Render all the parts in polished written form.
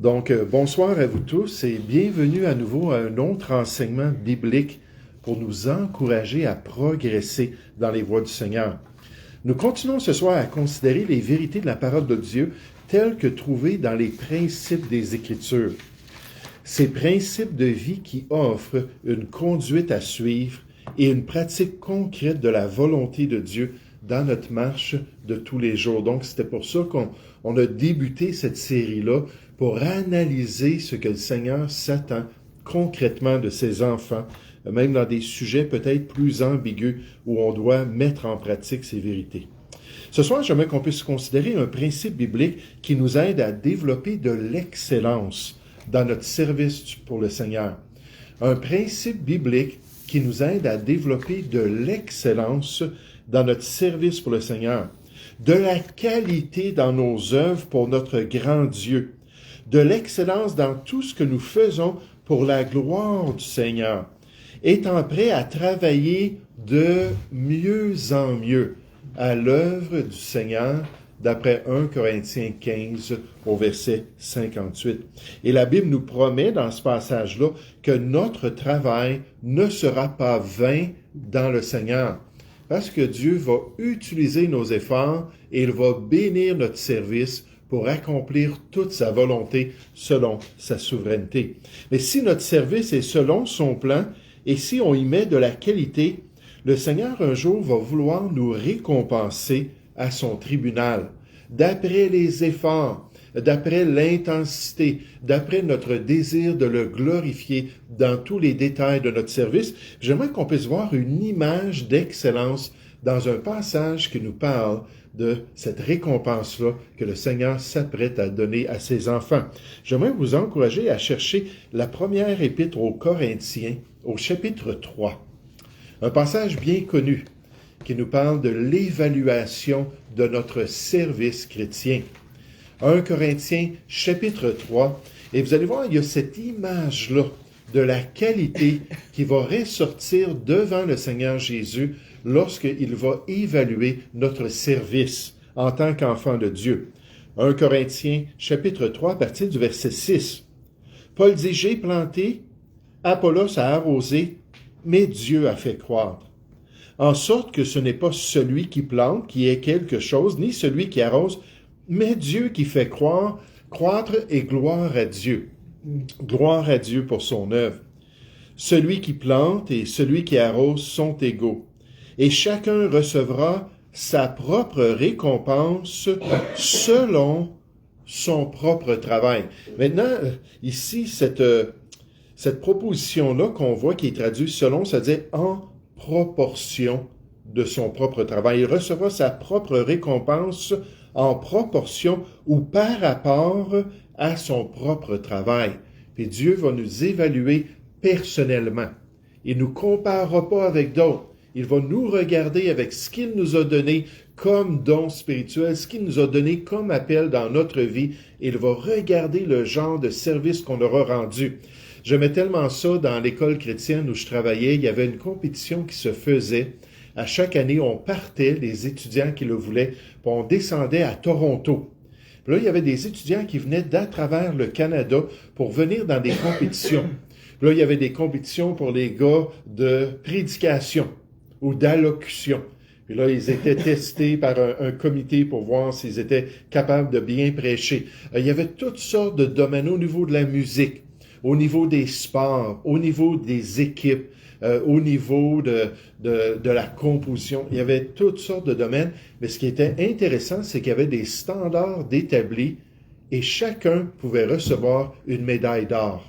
Bonsoir à vous tous et bienvenue à nouveau à un autre enseignement biblique pour nous encourager à progresser dans les voies du Seigneur. Nous continuons ce soir à considérer les vérités de la parole de Dieu telles que trouvées dans les principes des Écritures. Ces principes de vie qui offrent une conduite à suivre et une pratique concrète de la volonté de Dieu dans notre marche de tous les jours. Donc, c'était pour ça qu'on a débuté cette série-là, pour analyser ce que le Seigneur s'attend concrètement de ses enfants, même dans des sujets peut-être plus ambigus où on doit mettre en pratique ces vérités. Ce soir, j'aimerais qu'on puisse considérer un principe biblique qui nous aide à développer de l'excellence dans notre service pour le Seigneur. Un principe biblique qui nous aide à développer de l'excellence dans notre service pour le Seigneur, de la qualité dans nos œuvres pour notre grand Dieu, de l'excellence dans tout ce que nous faisons pour la gloire du Seigneur, étant prêt à travailler de mieux en mieux à l'œuvre du Seigneur, d'après 1 Corinthiens 15 au verset 58. Et la Bible nous promet dans ce passage-là que notre travail ne sera pas vain dans le Seigneur, parce que Dieu va utiliser nos efforts et il va bénir notre service pour accomplir toute sa volonté selon sa souveraineté. Mais si notre service est selon son plan et si on y met de la qualité, le Seigneur un jour va vouloir nous récompenser à son tribunal, d'après les efforts, d'après l'intensité, d'après notre désir de le glorifier dans tous les détails de notre service. J'aimerais qu'on puisse voir une image d'excellence dans un passage qui nous parle de cette récompense-là que le Seigneur s'apprête à donner à ses enfants. J'aimerais vous encourager à chercher la première épître aux Corinthiens, au chapitre 3. Un passage bien connu qui nous parle de l'évaluation de notre service chrétien. 1 Corinthiens, chapitre 3, et vous allez voir, il y a cette image-là de la qualité qui va ressortir devant le Seigneur Jésus lorsqu'il va évaluer notre service en tant qu'enfant de Dieu. 1 Corinthiens, chapitre 3, à partir du verset 6. Paul dit, « J'ai planté, Apollos a arrosé, mais Dieu a fait croître. En sorte que ce n'est pas celui qui plante qui est quelque chose, ni celui qui arrose, mais Dieu qui fait croître et gloire à Dieu. Gloire à Dieu pour son œuvre. Celui qui plante et celui qui arrose sont égaux. Et chacun recevra sa propre récompense selon son propre travail. » Maintenant, ici, cette proposition-là qu'on voit qui est traduite selon, ça veut dire en proportion de son propre travail. Il recevra sa propre récompense en proportion ou par rapport à son propre travail. Puis Dieu va nous évaluer personnellement. Il ne nous comparera pas avec d'autres. Il va nous regarder avec ce qu'il nous a donné comme don spirituel, ce qu'il nous a donné comme appel dans notre vie. Il va regarder le genre de service qu'on aura rendu. J'aimais tellement ça dans l'école chrétienne où je travaillais. Il y avait une compétition qui se faisait. À chaque année, on partait, les étudiants qui le voulaient, puis on descendait à Toronto. Puis là, il y avait des étudiants qui venaient d'à travers le Canada pour venir dans des compétitions. Puis là, il y avait des compétitions pour les gars de prédication ou d'allocution. Puis là, ils étaient testés par un comité pour voir s'ils étaient capables de bien prêcher. Il y avait toutes sortes de domaines au niveau de la musique, au niveau des sports, au niveau des équipes, au niveau de la composition. Il y avait toutes sortes de domaines, mais ce qui était intéressant, c'est qu'il y avait des standards d'établis et chacun pouvait recevoir une médaille d'or.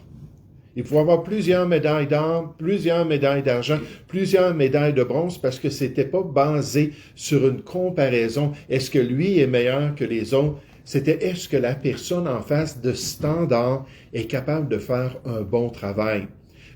Il pouvait avoir plusieurs médailles d'or, plusieurs médailles d'argent, plusieurs médailles de bronze parce que c'était pas basé sur une comparaison. Est-ce que lui est meilleur que les autres? C'était est-ce que la personne en face de standard est capable de faire un bon travail?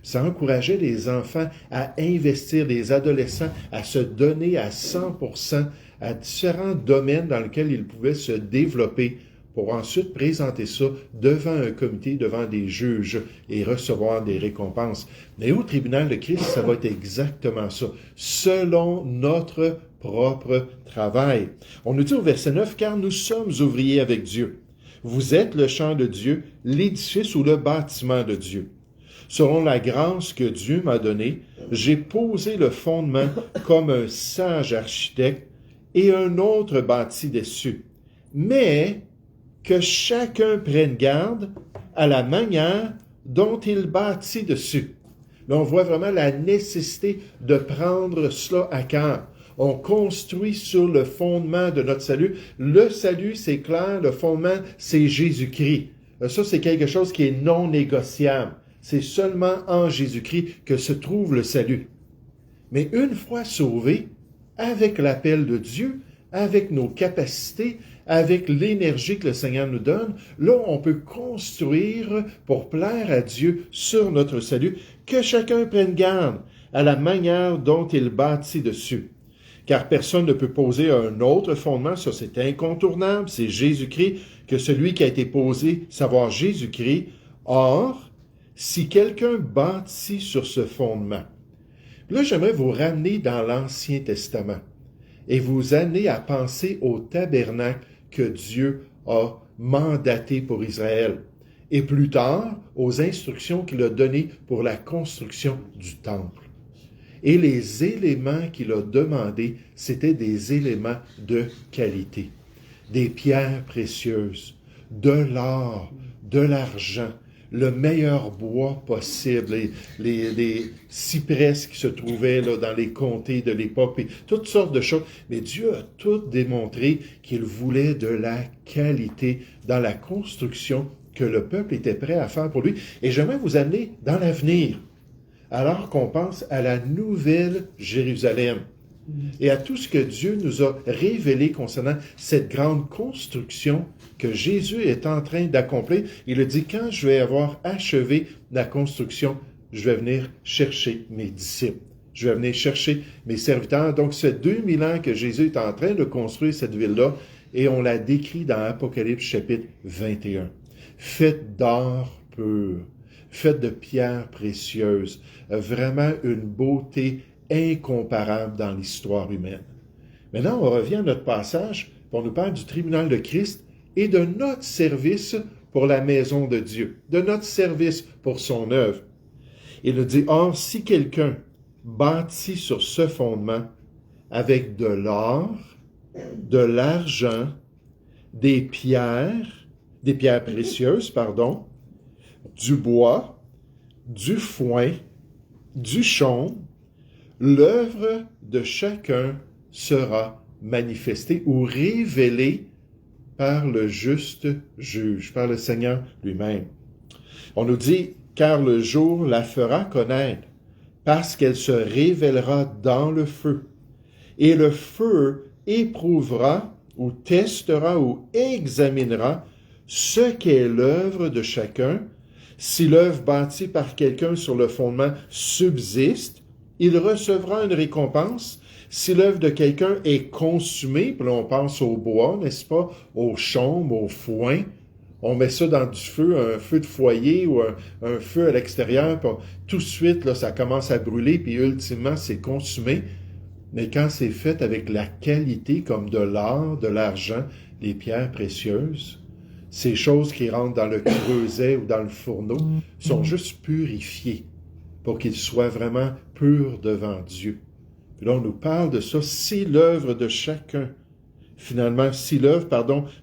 Ça encourageait les enfants à investir, les adolescents à se donner à 100% à différents domaines dans lesquels ils pouvaient se développer pour ensuite présenter ça devant un comité, devant des juges et recevoir des récompenses. Mais au tribunal de Christ, ça va être exactement ça, selon notre propre travail. On nous dit au verset 9, « Car nous sommes ouvriers avec Dieu. Vous êtes le champ de Dieu, l'édifice ou le bâtiment de Dieu. Selon la grâce que Dieu m'a donnée, j'ai posé le fondement comme un sage architecte et un autre bâti dessus. Mais que chacun prenne garde à la manière dont il bâtit dessus. Là, on voit vraiment la nécessité de prendre cela à cœur. On construit sur le fondement de notre salut. Le salut, c'est clair, le fondement, c'est Jésus-Christ. Ça, c'est quelque chose qui est non négociable. C'est seulement en Jésus-Christ que se trouve le salut. Mais une fois sauvé, avec l'appel de Dieu, avec nos capacités, avec l'énergie que le Seigneur nous donne, là, on peut construire pour plaire à Dieu sur notre salut, que chacun prenne garde à la manière dont il bâtit dessus. Car personne ne peut poser un autre fondement, ça c'est incontournable, c'est Jésus-Christ, que celui qui a été posé, savoir Jésus-Christ. Or, si quelqu'un bâtit sur ce fondement, là j'aimerais vous ramener dans l'Ancien Testament et vous amener à penser au tabernacle que Dieu a mandaté pour Israël, et plus tard aux instructions qu'il a données pour la construction du temple. Et les éléments qu'il a demandés, c'était des éléments de qualité, des pierres précieuses, de l'or, de l'argent, le meilleur bois possible, les cyprès qui se trouvaient là, dans les comtés de l'époque, et toutes sortes de choses. Mais Dieu a tout démontré qu'il voulait de la qualité dans la construction que le peuple était prêt à faire pour lui. Et j'aimerais vous amener dans l'avenir, alors qu'on pense à la nouvelle Jérusalem et à tout ce que Dieu nous a révélé concernant cette grande construction que Jésus est en train d'accomplir. Il a dit, quand je vais avoir achevé la construction, je vais venir chercher mes disciples. Je vais venir chercher mes serviteurs. Donc, c'est 2000 ans que Jésus est en train de construire cette ville-là et on la décrit dans Apocalypse chapitre 21. Faite d'or pur, faite de pierres précieuses, vraiment une beauté incomparable dans l'histoire humaine. Maintenant, on revient à notre passage, on nous parle du tribunal de Christ et de notre service pour la maison de Dieu, de notre service pour son œuvre. Il nous dit, or, si quelqu'un bâtit sur ce fondement avec de l'or, de l'argent, des pierres précieuses, du bois, du foin, du chaume, l'œuvre de chacun sera manifestée ou révélée par le juste juge, par le Seigneur lui-même. On nous dit, car le jour la fera connaître, parce qu'elle se révélera dans le feu. Et le feu éprouvera ou testera ou examinera ce qu'est l'œuvre de chacun. Si l'œuvre bâtie par quelqu'un sur le fondement subsiste, il recevra une récompense. Si l'œuvre de quelqu'un est consumée, puis là on pense au bois, n'est-ce pas, au chaume, au foin, on met ça dans du feu, un feu de foyer ou un feu à l'extérieur, puis tout de suite, là, ça commence à brûler, puis ultimement, c'est consumé. Mais quand c'est fait avec la qualité, comme de l'or, de l'argent, les pierres précieuses, ces choses qui rentrent dans le creuset ou dans le fourneau sont juste purifiées pour qu'ils soient vraiment purs devant Dieu. Puis là, on nous parle de ça. Si l'œuvre de chacun, finalement, si l'œuvre,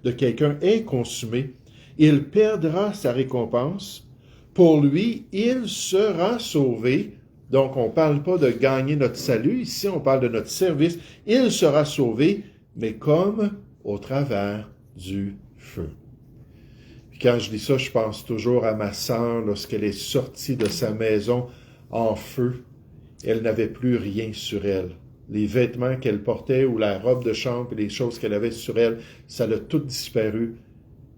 de quelqu'un est consumée, il perdra sa récompense. Pour lui, il sera sauvé. Donc, on ne parle pas de gagner notre salut. Ici, on parle de notre service. Il sera sauvé, mais comme au travers du feu. Puis quand je dis ça, je pense toujours à ma sœur lorsqu'elle est sortie de sa maison en feu. Elle n'avait plus rien sur elle. Les vêtements qu'elle portait ou la robe de chambre et les choses qu'elle avait sur elle, ça l'a tout disparu.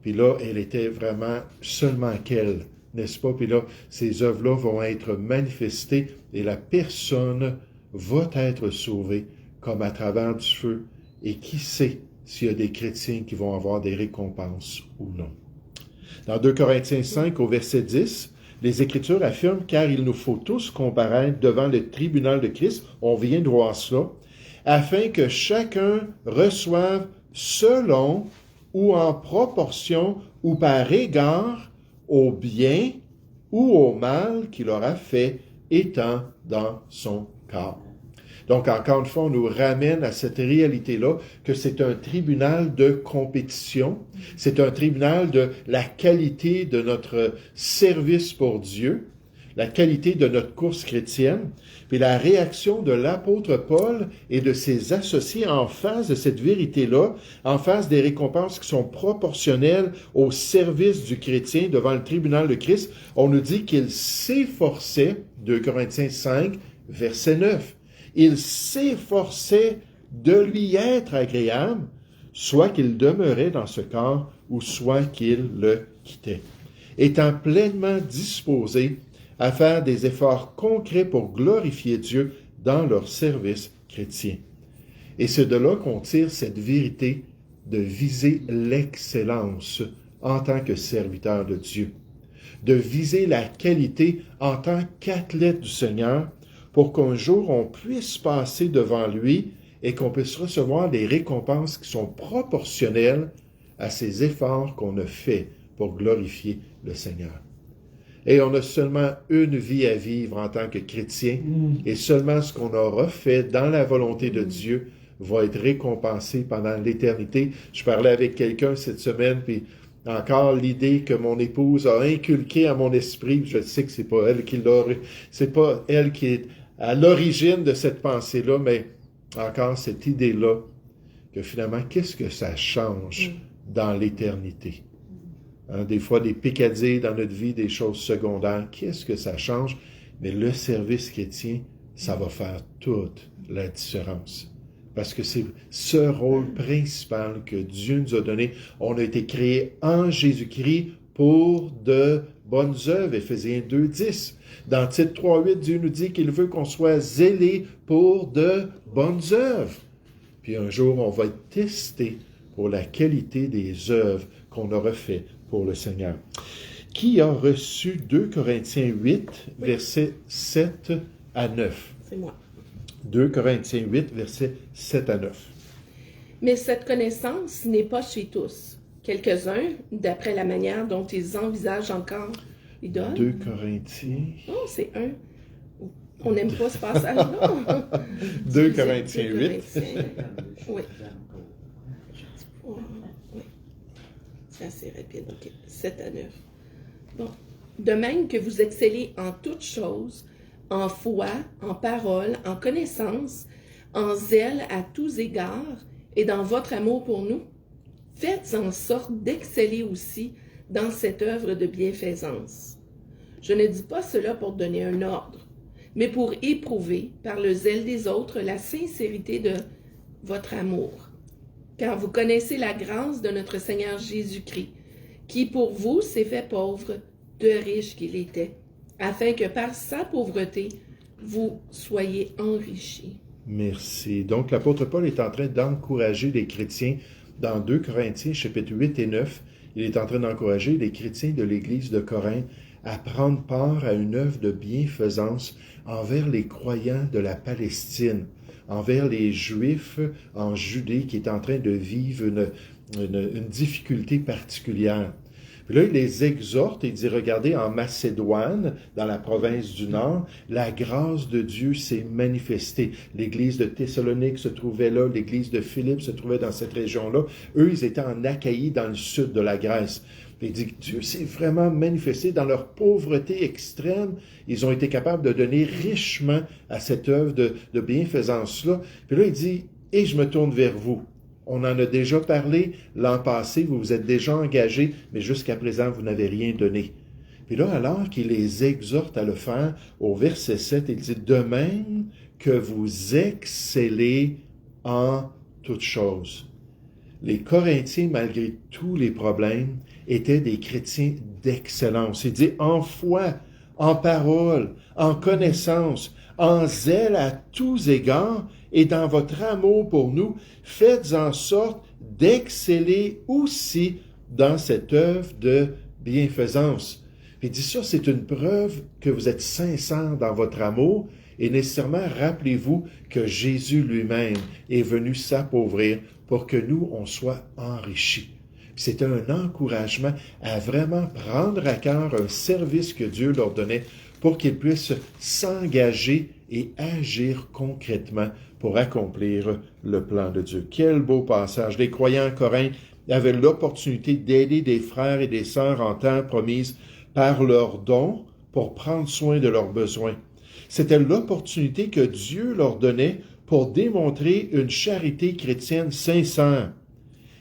Puis là, elle était vraiment seulement qu'elle, n'est-ce pas? Puis là, ces œuvres-là vont être manifestées et la personne va être sauvée comme à travers du feu. Et qui sait s'il y a des chrétiens qui vont avoir des récompenses ou non. Dans 2 Corinthiens 5, au verset 10, les Écritures affirment « Car il nous faut tous comparaître devant le tribunal de Christ », on vient de voir cela, afin que chacun reçoive selon ou en proportion ou par égard au bien ou au mal qu'il aura fait étant dans son corps. Donc, encore une fois, on nous ramène à cette réalité-là que c'est un tribunal de compétition, c'est un tribunal de la qualité de notre service pour Dieu, la qualité de notre course chrétienne, puis la réaction de l'apôtre Paul et de ses associés en face de cette vérité-là, en face des récompenses qui sont proportionnelles au service du chrétien devant le tribunal de Christ, on nous dit qu'il s'efforçait, 2 Corinthiens 5, verset 9, il s'efforçait de lui être agréable, soit qu'il demeurait dans ce corps, ou soit qu'il le quittait, étant pleinement disposé à faire des efforts concrets pour glorifier Dieu dans leur service chrétien. Et c'est de là qu'on tire cette vérité de viser l'excellence en tant que serviteur de Dieu, de viser la qualité en tant qu'athlète du Seigneur, pour qu'un jour on puisse passer devant lui et qu'on puisse recevoir des récompenses qui sont proportionnelles à ces efforts qu'on a faits pour glorifier le Seigneur. Et on a seulement une vie à vivre en tant que chrétien, et seulement ce qu'on aura fait dans la volonté de Dieu va être récompensé pendant l'éternité. Je parlais avec quelqu'un cette semaine, puis encore l'idée que mon épouse a inculquée à mon esprit, je sais que c'est pas elle qui est à l'origine de cette pensée-là, mais encore cette idée-là, que finalement, qu'est-ce que ça change dans l'éternité? Hein, des fois, des picadilles dans notre vie, des choses secondaires, qu'est-ce que ça change? Mais le service chrétien, ça va faire toute la différence. Parce que c'est ce rôle principal que Dieu nous a donné. On a été créés en Jésus-Christ pour de bonnes œuvres, Éphésiens 2.10. Dans Tite 3.8, Dieu nous dit qu'il veut qu'on soit zélés pour de bonnes œuvres. Puis un jour, on va être testé pour la qualité des œuvres qu'on aura fait pour le Seigneur. Qui a reçu 2 Corinthiens 8, versets 7 à 9? C'est moi. 2 Corinthiens 8, versets 7 à 9. Mais cette connaissance n'est pas chez tous. Quelques-uns, d'après la manière dont ils envisagent encore l'idole. 2 Corinthiens. Oh, c'est un. On n'aime pas ce passage-là. 2 Corinthiens 8. Oui. Oui. C'est assez rapide. OK. 7 à 9. Bon. De même que vous excellez en toutes choses, en foi, en parole, en connaissance, en zèle à tous égards et dans votre amour pour nous, faites en sorte d'exceller aussi dans cette œuvre de bienfaisance. Je ne dis pas cela pour donner un ordre, mais pour éprouver par le zèle des autres la sincérité de votre amour. Car vous connaissez la grâce de notre Seigneur Jésus-Christ, qui pour vous s'est fait pauvre, de riche qu'il était, afin que par sa pauvreté, vous soyez enrichis. Merci. Donc, l'apôtre Paul est en train d'encourager les chrétiens dans 2 Corinthiens, chapitres 8 et 9. Il est en train d'encourager les chrétiens de l'Église de Corinthe à prendre part à une œuvre de bienfaisance envers les croyants de la Palestine, envers les Juifs en Judée qui est en train de vivre une difficulté particulière. Puis là, il les exhorte et dit, regardez, en Macédoine, dans la province du Nord, la grâce de Dieu s'est manifestée. L'église de Thessalonique se trouvait là, l'église de Philippe se trouvait dans cette région-là. Eux, ils étaient en Achaïe, dans le sud de la Grèce. Puis il dit que Dieu s'est vraiment manifesté dans leur pauvreté extrême. Ils ont été capables de donner richement à cette œuvre de bienfaisance-là. Puis là, il dit, et je me tourne vers vous. On en a déjà parlé l'an passé, vous vous êtes déjà engagés, mais jusqu'à présent, vous n'avez rien donné. Puis là, alors qu'il les exhorte à le faire, au verset 7, il dit, de même que vous excellez en toutes choses. Les Corinthiens, malgré tous les problèmes, étaient des chrétiens d'excellence. Il dit, en foi, en parole, en connaissance, en zèle à tous égards, et dans votre amour pour nous, faites en sorte d'exceller aussi dans cette œuvre de bienfaisance. Il dit ça, c'est une preuve que vous êtes sincères dans votre amour, et nécessairement, rappelez-vous que Jésus lui-même est venu s'appauvrir pour que nous, on soit enrichis. C'était un encouragement à vraiment prendre à cœur un service que Dieu leur donnait pour qu'ils puissent s'engager et agir concrètement pour accomplir le plan de Dieu. Quel beau passage! Les croyants en Corinthe avaient l'opportunité d'aider des frères et des sœurs en temps promise par leurs dons pour prendre soin de leurs besoins. C'était l'opportunité que Dieu leur donnait pour démontrer une charité chrétienne sincère.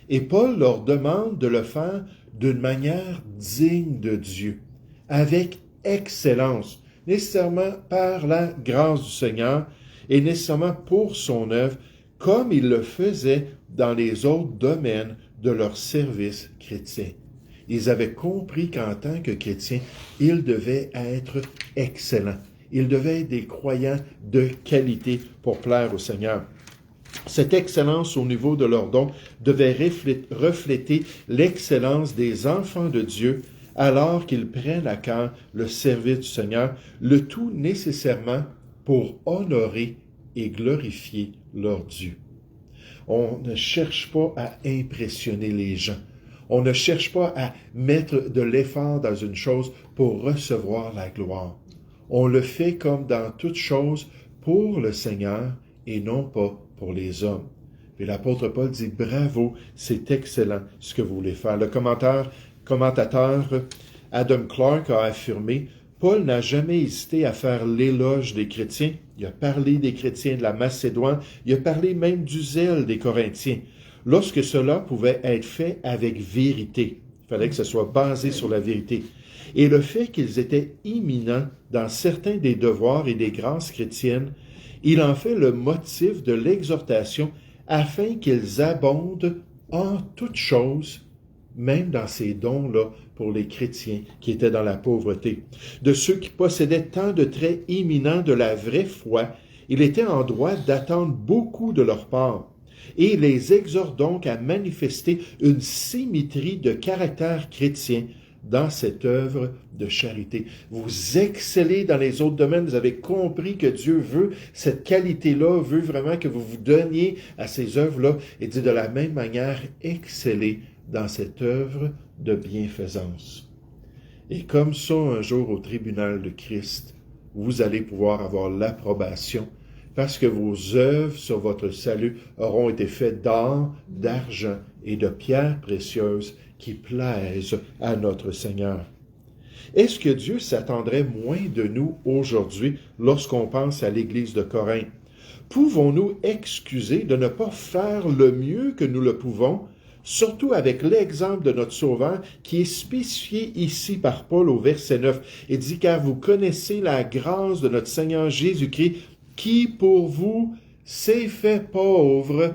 Et Paul leur demande de le faire d'une manière digne de Dieu, avec excellence, nécessairement par la grâce du Seigneur et nécessairement pour son œuvre, comme il le faisait dans les autres domaines de leur service chrétien. Ils avaient compris qu'en tant que chrétiens, ils devaient être excellents. Ils devaient être des croyants de qualité pour plaire au Seigneur. Cette excellence au niveau de leurs dons devait refléter l'excellence des enfants de Dieu alors qu'ils prennent à cœur le service du Seigneur, le tout nécessairement pour honorer et glorifier leur Dieu. On ne cherche pas à impressionner les gens. On ne cherche pas à mettre de l'effort dans une chose pour recevoir la gloire. On le fait comme dans toute chose pour le Seigneur et non pas pour les hommes. Et l'apôtre Paul dit, bravo, c'est excellent ce que vous voulez faire. Le commentateur Adam Clarke a affirmé, Paul n'a jamais hésité à faire l'éloge des chrétiens. Il a parlé des chrétiens de la Macédoine. Il a parlé même du zèle des Corinthiens. Lorsque cela pouvait être fait avec vérité. Il fallait que ce soit basé sur la vérité. Et le fait qu'ils étaient imminents dans certains des devoirs et des grâces chrétiennes, il en fait le motif de l'exhortation afin qu'ils abondent en toutes choses, même dans ces dons-là pour les chrétiens qui étaient dans la pauvreté. De ceux qui possédaient tant de traits imminents de la vraie foi, il était en droit d'attendre beaucoup de leur part. Et il les exhorte donc à manifester une symétrie de caractère chrétien dans cette œuvre de charité. Vous excellez dans les autres domaines, vous avez compris que Dieu veut cette qualité-là, veut vraiment que vous vous donniez à ces œuvres-là, et dit de la même manière, excellez dans cette œuvre de bienfaisance. Et comme ça, un jour au tribunal de Christ, vous allez pouvoir avoir l'approbation parce que vos œuvres sur votre salut auront été faites d'or, d'argent et de pierres précieuses qui plaisent à notre Seigneur. Est-ce que Dieu s'attendrait moins de nous aujourd'hui lorsqu'on pense à l'Église de Corinthe? Pouvons-nous excuser de ne pas faire le mieux que nous le pouvons, surtout avec l'exemple de notre Sauveur qui est spécifié ici par Paul au verset 9 et dit « Car vous connaissez la grâce de notre Seigneur Jésus-Christ qui pour vous s'est fait pauvre,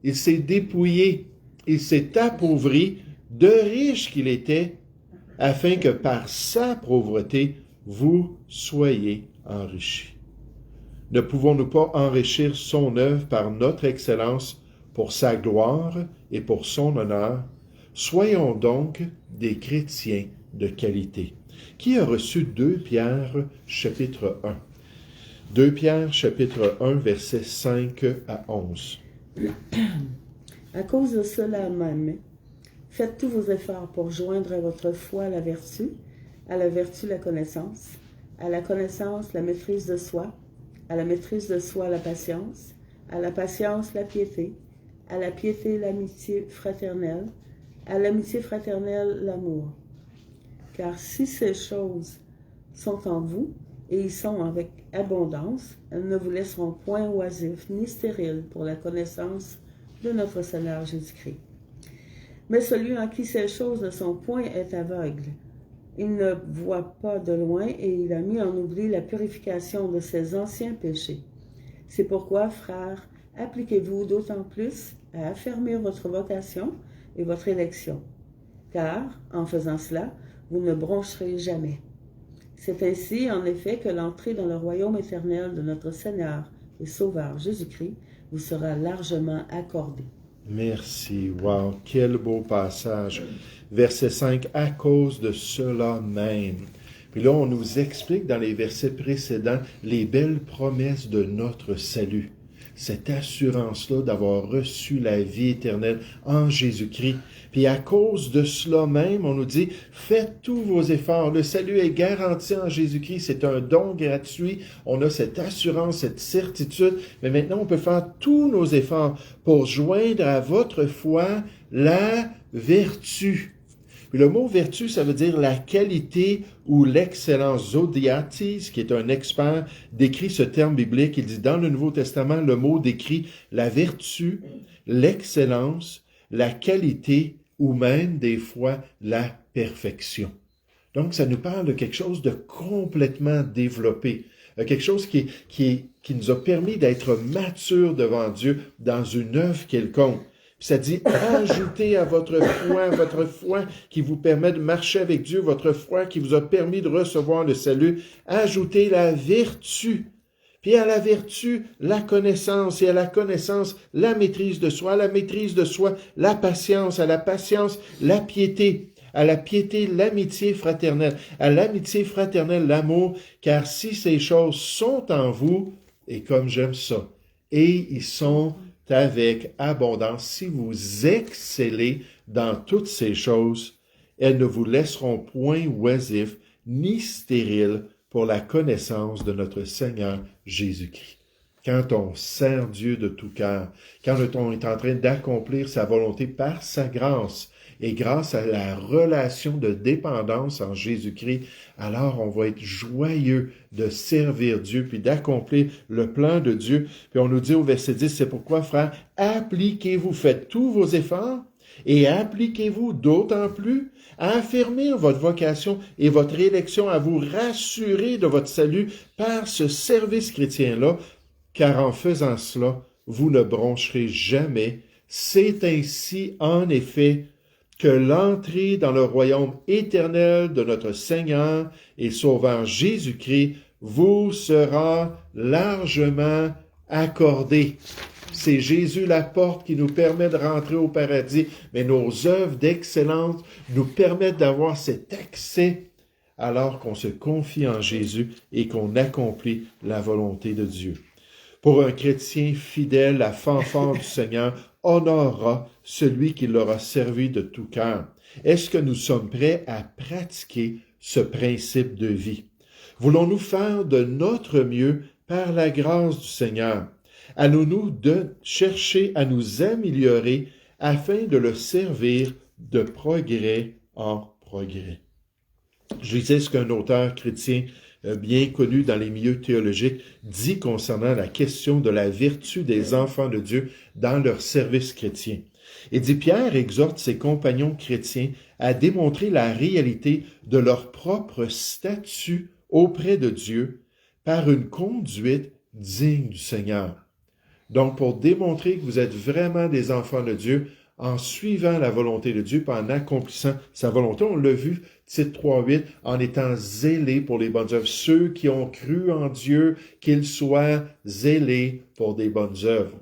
il s'est dépouillé, il s'est appauvri, de riche qu'il était, afin que par sa pauvreté, vous soyez enrichis. » Ne pouvons-nous pas enrichir son œuvre par notre excellence pour sa gloire et pour son honneur? Soyons donc des chrétiens de qualité. Qui a reçu 2 Pierre, chapitre 1? 2 Pierre, chapitre 1, versets 5 à 11. À cause de cela même, faites tous vos efforts pour joindre à votre foi la vertu la connaissance, à la connaissance la maîtrise de soi, à la maîtrise de soi la patience, à la patience la piété, à la piété l'amitié fraternelle, à l'amitié fraternelle l'amour. Car si ces choses sont en vous, et y sont avec abondance, elles ne vous laisseront point oisifs ni stériles pour la connaissance de notre Seigneur Jésus-Christ. Mais celui en qui ces choses ne sont point est aveugle. Il ne voit pas de loin et il a mis en oubli la purification de ses anciens péchés. C'est pourquoi, frères, appliquez-vous d'autant plus à affermir votre vocation et votre élection, car, en faisant cela, vous ne broncherez jamais. C'est ainsi, en effet, que l'entrée dans le royaume éternel de notre Seigneur et Sauveur Jésus-Christ vous sera largement accordée. Merci. Wow, quel beau passage. Verset 5, à cause de cela même. Puis là, on nous explique dans les versets précédents les belles promesses de notre salut. cette assurance-là d'avoir reçu la vie éternelle en Jésus-Christ. Puis à cause de cela même, on nous dit, faites tous vos efforts. Le salut est garanti en Jésus-Christ. C'est un don gratuit. On a cette assurance, cette certitude. Mais maintenant, on peut faire tous nos efforts pour joindre à votre foi la vertu. Puis le mot vertu, ça veut dire la qualité ou l'excellence. Zodiatis, qui est un expert, décrit ce terme biblique. Il dit dans le Nouveau Testament, le mot décrit la vertu, l'excellence, la qualité ou même des fois la perfection. Donc, ça nous parle de quelque chose de complètement développé, quelque chose qui nous a permis d'être matures devant Dieu dans une œuvre quelconque. Puis ça dit, ajoutez à votre foi qui vous permet de marcher avec Dieu, votre foi qui vous a permis de recevoir le salut, ajoutez la vertu. Puis à la vertu, la connaissance, et à la connaissance, la maîtrise de soi, à la maîtrise de soi, la patience, à la patience, la piété, à la piété, l'amitié fraternelle, à l'amitié fraternelle, l'amour, car si ces choses sont en vous, et comme j'aime ça, et ils sont avec abondance, si vous excellez dans toutes ces choses, elles ne vous laisseront point oisifs ni stériles pour la connaissance de notre Seigneur Jésus-Christ. Quand on sert Dieu de tout cœur, quand on est en train d'accomplir sa volonté par sa grâce, et grâce à la relation de dépendance en Jésus-Christ, alors on va être joyeux de servir Dieu, puis d'accomplir le plan de Dieu. Puis on nous dit au verset 10, c'est pourquoi, frères, appliquez-vous, faites tous vos efforts, et appliquez-vous d'autant plus à affermir votre vocation et votre élection, à vous rassurer de votre salut par ce service chrétien-là, car en faisant cela, vous ne broncherez jamais. C'est ainsi, en effet, que l'entrée dans le royaume éternel de notre Seigneur et Sauveur Jésus-Christ vous sera largement accordée. C'est Jésus la porte qui nous permet de rentrer au paradis, mais nos œuvres d'excellence nous permettent d'avoir cet accès alors qu'on se confie en Jésus et qu'on accomplit la volonté de Dieu. Pour un chrétien fidèle, la fanfare du Seigneur honorera celui qui l'aura servi de tout cœur. Est-ce que nous sommes prêts à pratiquer ce principe de vie? Voulons-nous faire de notre mieux par la grâce du Seigneur? Allons-nous de chercher à nous améliorer afin de le servir de progrès en progrès? Je disais ce qu'un auteur chrétien bien connu dans les milieux théologiques, dit concernant la question de la vertu des enfants de Dieu dans leur service chrétien. Il dit, Pierre exhorte ses compagnons chrétiens à démontrer la réalité de leur propre statut auprès de Dieu par une conduite digne du Seigneur. Donc, pour démontrer que vous êtes vraiment des enfants de Dieu, en suivant la volonté de Dieu, puis en accomplissant sa volonté. On l'a vu, Tite 3.8, en étant zélés pour les bonnes œuvres. Ceux qui ont cru en Dieu, qu'ils soient zélés pour des bonnes œuvres.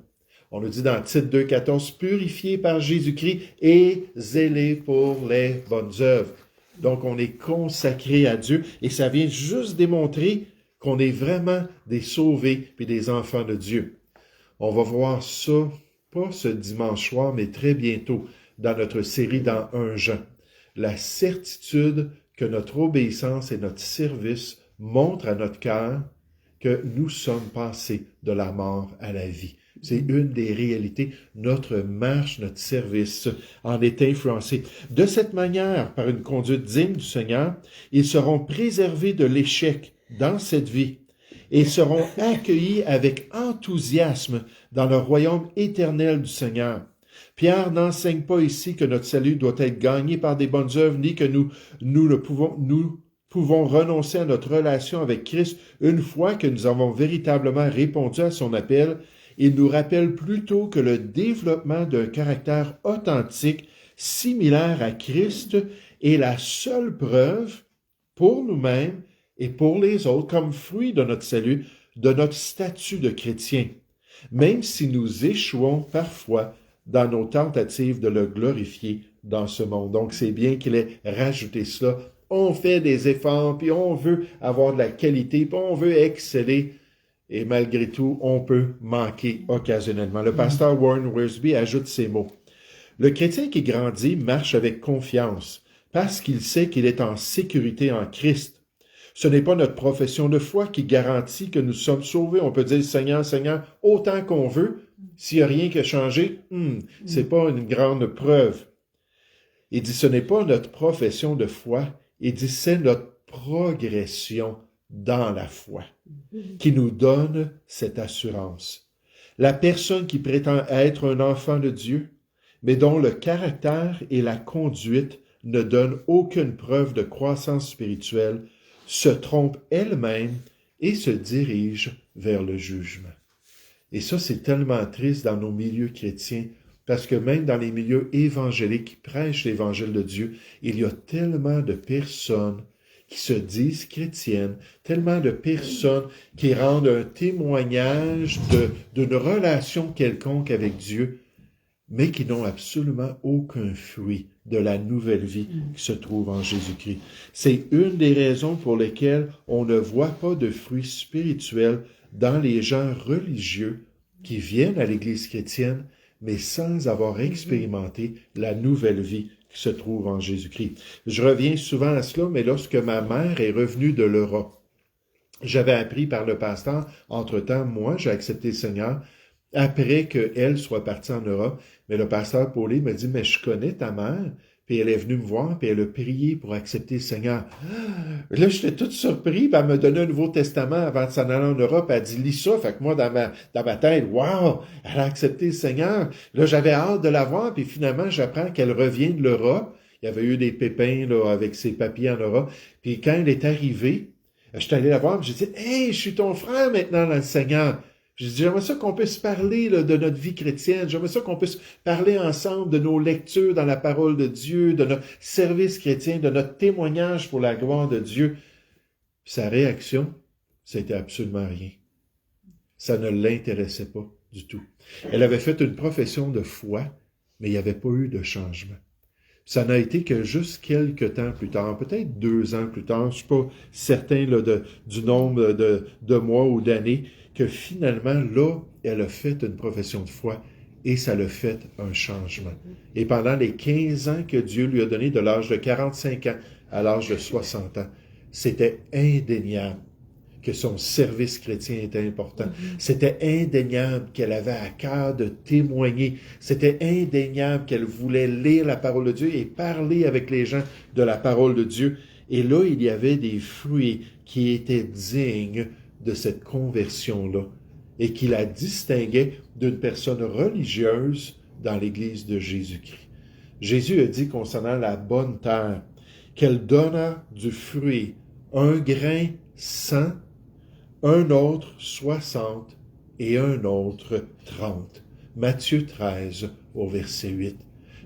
On nous dit dans Tite 2.14, purifiés par Jésus-Christ et zélés pour les bonnes œuvres. Donc, on est consacré à Dieu et ça vient juste démontrer qu'on est vraiment des sauvés puis des enfants de Dieu. On va voir ça pas ce dimanche soir, mais très bientôt, dans notre série dans 1 Jean. La certitude que notre obéissance et notre service montrent à notre cœur que nous sommes passés de la mort à la vie. C'est une des réalités. Notre marche, notre service en est influencé. De cette manière, par une conduite digne du Seigneur, ils seront préservés de l'échec dans cette vie et seront accueillis avec enthousiasme dans le royaume éternel du Seigneur. Pierre n'enseigne pas ici que notre salut doit être gagné par des bonnes œuvres, ni que nous pouvons renoncer à notre relation avec Christ une fois que nous avons véritablement répondu à son appel. Il nous rappelle plutôt que le développement d'un caractère authentique, similaire à Christ, est la seule preuve pour nous-mêmes et pour les autres, comme fruit de notre salut, de notre statut de chrétien, même si nous échouons parfois dans nos tentatives de le glorifier dans ce monde. Donc, c'est bien qu'il ait rajouté cela. On fait des efforts, puis on veut avoir de la qualité, puis on veut exceller, et malgré tout, on peut manquer occasionnellement. Le pasteur Warren Wiersbe ajoute ces mots. Le chrétien qui grandit marche avec confiance parce qu'il sait qu'il est en sécurité en Christ. Ce n'est pas notre profession de foi qui garantit que nous sommes sauvés. On peut dire Seigneur, Seigneur, autant qu'on veut. S'il n'y a rien qui a changé, c'est pas une grande preuve. Il dit, ce n'est pas notre profession de foi. Il dit, c'est notre progression dans la foi qui nous donne cette assurance. La personne qui prétend être un enfant de Dieu, mais dont le caractère et la conduite ne donnent aucune preuve de croissance spirituelle, se trompe elle-même et se dirige vers le jugement. Et ça, c'est tellement triste dans nos milieux chrétiens, parce que même dans les milieux évangéliques qui prêchent l'évangile de Dieu, il y a tellement de personnes qui se disent chrétiennes, tellement de personnes qui rendent un témoignage d'une relation quelconque avec Dieu, mais qui n'ont absolument aucun fruit de la nouvelle vie qui se trouve en Jésus-Christ. C'est une des raisons pour lesquelles on ne voit pas de fruits spirituels dans les gens religieux qui viennent à l'Église chrétienne, mais sans avoir expérimenté la nouvelle vie qui se trouve en Jésus-Christ. Je reviens souvent à cela, mais lorsque ma mère est revenue de l'Europe, j'avais appris par le pasteur, entre-temps, moi, j'ai accepté le Seigneur, après qu'elle soit partie en Europe, mais le pasteur Paulie m'a dit, mais je connais ta mère, puis elle est venue me voir, puis elle a prié pour accepter le Seigneur. Là, j'étais tout surpris, puis elle m'a donné un Nouveau Testament avant de s'en aller en Europe, elle a dit, lis ça, fait que moi, dans ma tête, wow, elle a accepté le Seigneur. Là, j'avais hâte de la voir, puis finalement, j'apprends qu'elle revient de l'Europe. Il y avait eu des pépins, là, avec ses papiers en Europe, puis quand elle est arrivée, je suis allé la voir, j'ai dit, hey, je suis ton frère maintenant dans le Seigneur. J'ai dit, j'aimerais ça qu'on puisse parler là, de notre vie chrétienne. J'aimerais ça qu'on puisse parler ensemble de nos lectures dans la parole de Dieu, de notre service chrétien, de notre témoignage pour la gloire de Dieu. Puis sa réaction, c'était absolument rien. Ça ne l'intéressait pas du tout. Elle avait fait une profession de foi, mais il n'y avait pas eu de changement. Ça n'a été que juste quelques temps plus tard, peut-être 2 ans plus tard, je ne suis pas certain là, du nombre de mois ou d'années, que finalement, là, elle a fait une profession de foi et ça l'a fait un changement. Et pendant les 15 ans que Dieu lui a donné de l'âge de 45 ans à l'âge de 60 ans, c'était indéniable que son service chrétien était important. C'était indéniable qu'elle avait à cœur de témoigner. C'était indéniable qu'elle voulait lire la parole de Dieu et parler avec les gens de la parole de Dieu. Et là, il y avait des fruits qui étaient dignes de cette conversion-là et qui la distinguait d'une personne religieuse dans l'Église de Jésus-Christ. Jésus a dit concernant la bonne terre qu'elle donna du fruit, un grain 100, un autre 60 et un autre 30. Matthieu 13 au verset 8.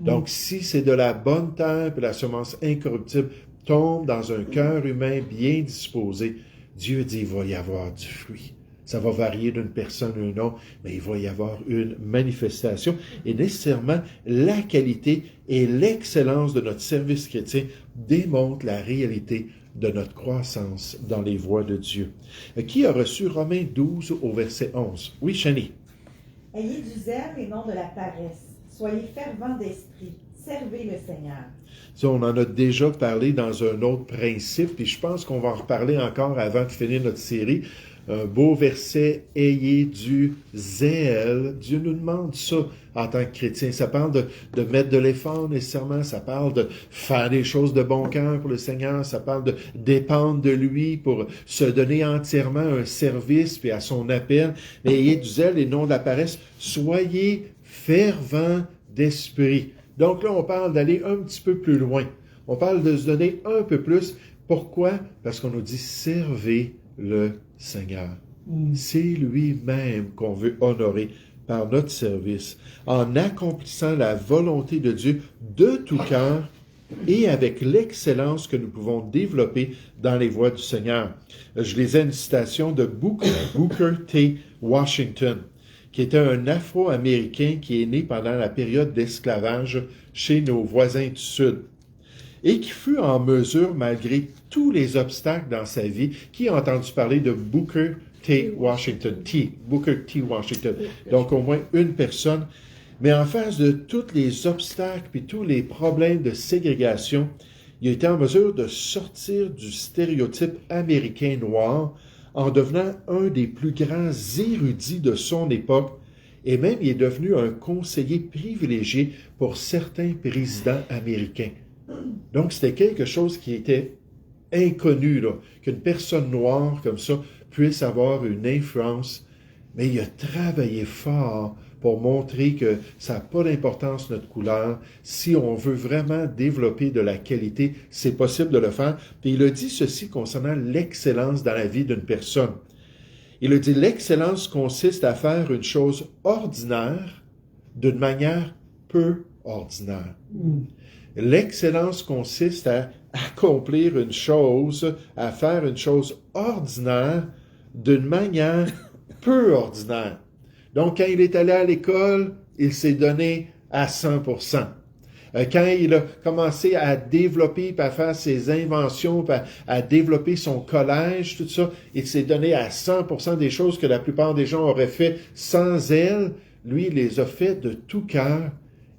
Donc, si c'est de la bonne terre, puis la semence incorruptible tombe dans un cœur humain bien disposé, Dieu dit, il va y avoir du fruit. Ça va varier d'une personne à une autre, mais il va y avoir une manifestation. Et nécessairement, la qualité et l'excellence de notre service chrétien démontrent la réalité de notre croissance dans les voies de Dieu. Qui a reçu Romains 12 au verset 11? Oui, Chani. Ayez du zèle et non de la paresse. Soyez fervents d'esprit. Servez le Seigneur. Ça, on en a déjà parlé dans un autre principe, et je pense qu'on va en reparler encore avant de finir notre série. Un beau verset, ayez du zèle. Dieu nous demande ça en tant que chrétien. Ça parle de mettre de l'effort nécessairement, ça parle de faire des choses de bon cœur pour le Seigneur, ça parle de dépendre de lui pour se donner entièrement un service puis à son appel. Mais ayez du zèle et non de la paresse. Soyez fervents d'esprit. Donc là, on parle d'aller un petit peu plus loin. On parle de se donner un peu plus. Pourquoi? Parce qu'on nous dit servez le Seigneur. C'est lui-même qu'on veut honorer par notre service, en accomplissant la volonté de Dieu de tout cœur et avec l'excellence que nous pouvons développer dans les voies du Seigneur. Je lisais une citation de Booker T. Washington, qui était un Afro-Américain qui est né pendant la période d'esclavage chez nos voisins du Sud et qui fut en mesure, malgré tous les obstacles dans sa vie, qui a entendu parler de Booker T. Washington. Booker T. Washington. Donc, au moins une personne. Mais en face de tous les obstacles et tous les problèmes de ségrégation, il a été en mesure de sortir du stéréotype américain noir en devenant un des plus grands érudits de son époque. Et même, il est devenu un conseiller privilégié pour certains présidents américains. Donc, c'était quelque chose qui était inconnu, là, qu'une personne noire comme ça puisse avoir une influence. Mais il a travaillé fort pour montrer que ça n'a pas d'importance notre couleur. Si on veut vraiment développer de la qualité, c'est possible de le faire. Puis il a dit ceci concernant l'excellence dans la vie d'une personne. Il a dit, l'excellence consiste à faire une chose ordinaire d'une manière peu ordinaire. L'excellence consiste à accomplir une chose, à faire une chose ordinaire d'une manière peu ordinaire. Donc, quand il est allé à l'école, il s'est donné à 100%. Quand il a commencé à développer, puis à faire ses inventions, puis à développer son collège, tout ça, il s'est donné à 100% des choses que la plupart des gens auraient fait sans elle. Lui, il les a fait de tout cœur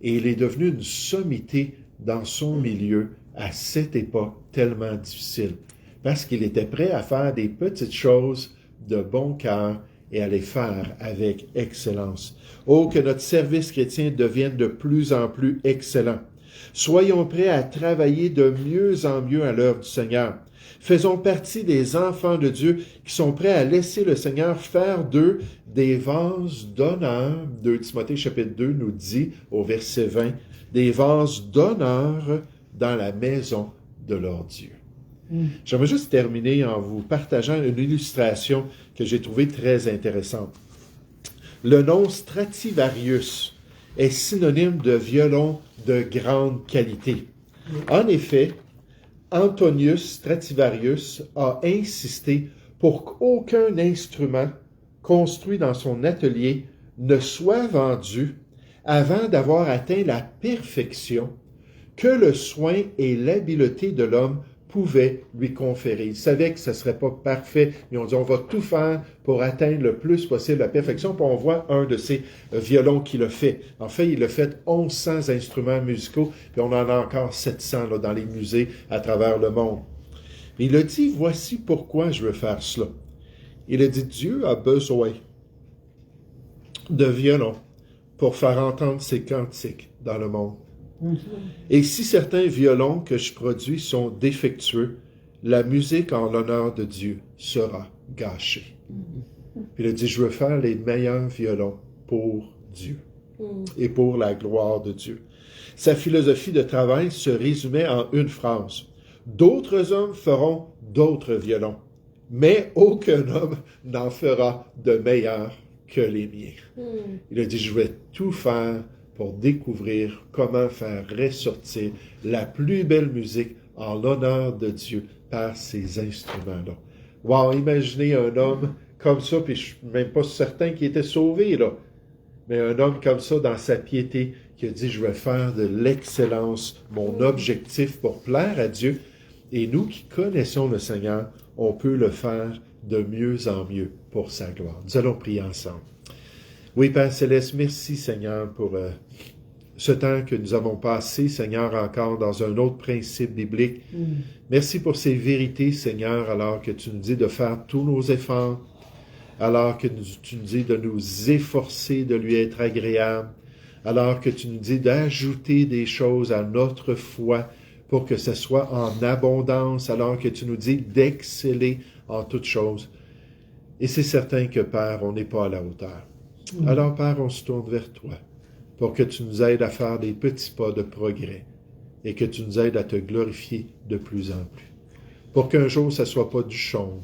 et il est devenu une sommité dans son milieu à cette époque tellement difficile. Parce qu'il était prêt à faire des petites choses de bon cœur et à les faire avec excellence. Oh, que notre service chrétien devienne de plus en plus excellent. Soyons prêts à travailler de mieux en mieux à l'œuvre du Seigneur. Faisons partie des enfants de Dieu qui sont prêts à laisser le Seigneur faire d'eux des vases d'honneur. 2 Timothée chapitre 2 nous dit au verset 20, des vases d'honneur dans la maison de leur Dieu. J'aimerais juste terminer en vous partageant une illustration que j'ai trouvée très intéressante. Le nom Stradivarius est synonyme de violon de grande qualité. En effet, Antonius Stradivarius a insisté pour qu'aucun instrument construit dans son atelier ne soit vendu avant d'avoir atteint la perfection que le soin et l'habileté de l'homme pouvaient lui conférer. Il savait que ce ne serait pas parfait, mais on dit on va tout faire pour atteindre le plus possible la perfection. Puis on voit un de ces violons qu'il a fait. En fait, il a fait 1100 instruments musicaux, puis on en a encore 700 là, dans les musées à travers le monde. Il a dit, voici pourquoi je veux faire cela. Il a dit, Dieu a besoin de violons pour faire entendre ses cantiques dans le monde. Et si certains violons que je produis sont défectueux, la musique en l'honneur de Dieu sera gâchée. Puis il a dit, je veux faire les meilleurs violons pour Dieu et pour la gloire de Dieu. Sa philosophie de travail se résumait en une phrase. D'autres hommes feront d'autres violons, mais aucun homme n'en fera de meilleurs que les miens. Il a dit, je vais tout faire pour découvrir comment faire ressortir la plus belle musique en l'honneur de Dieu par ces instruments-là. Wow, imaginez un homme comme ça, puis je suis même pas certain qu'il était sauvé, là. Mais un homme comme ça, dans sa piété, qui a dit, je vais faire de l'excellence mon objectif pour plaire à Dieu. Et nous qui connaissons le Seigneur, on peut le faire de mieux en mieux pour sa gloire. Nous allons prier ensemble. Oui, Père Céleste, merci Seigneur pour ce temps que nous avons passé, Seigneur, encore dans un autre principe biblique. Merci pour ces vérités, Seigneur, alors que tu nous dis de faire tous nos efforts, alors que tu nous dis de nous efforcer de lui être agréable, alors que tu nous dis d'ajouter des choses à notre foi pour que ce soit en abondance, alors que tu nous dis d'exceller en toutes choses. Et c'est certain que, Père, on n'est pas à la hauteur. Alors, Père, on se tourne vers toi pour que tu nous aides à faire des petits pas de progrès et que tu nous aides à te glorifier de plus en plus. Pour qu'un jour, ça ne soit pas du chaume,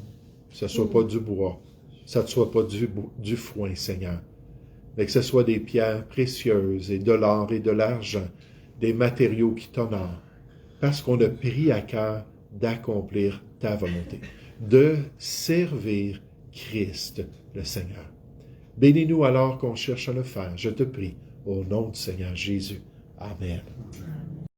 ça ne soit pas du bois, ça ne soit pas du foin, Seigneur, mais que ce soit des pierres précieuses et de l'or et de l'argent, des matériaux qui t'honorent, parce qu'on a pris à cœur d'accomplir ta volonté, de servir Christ le Seigneur. Bénis-nous alors qu'on cherche à le faire. Je te prie, au nom du Seigneur Jésus. Amen.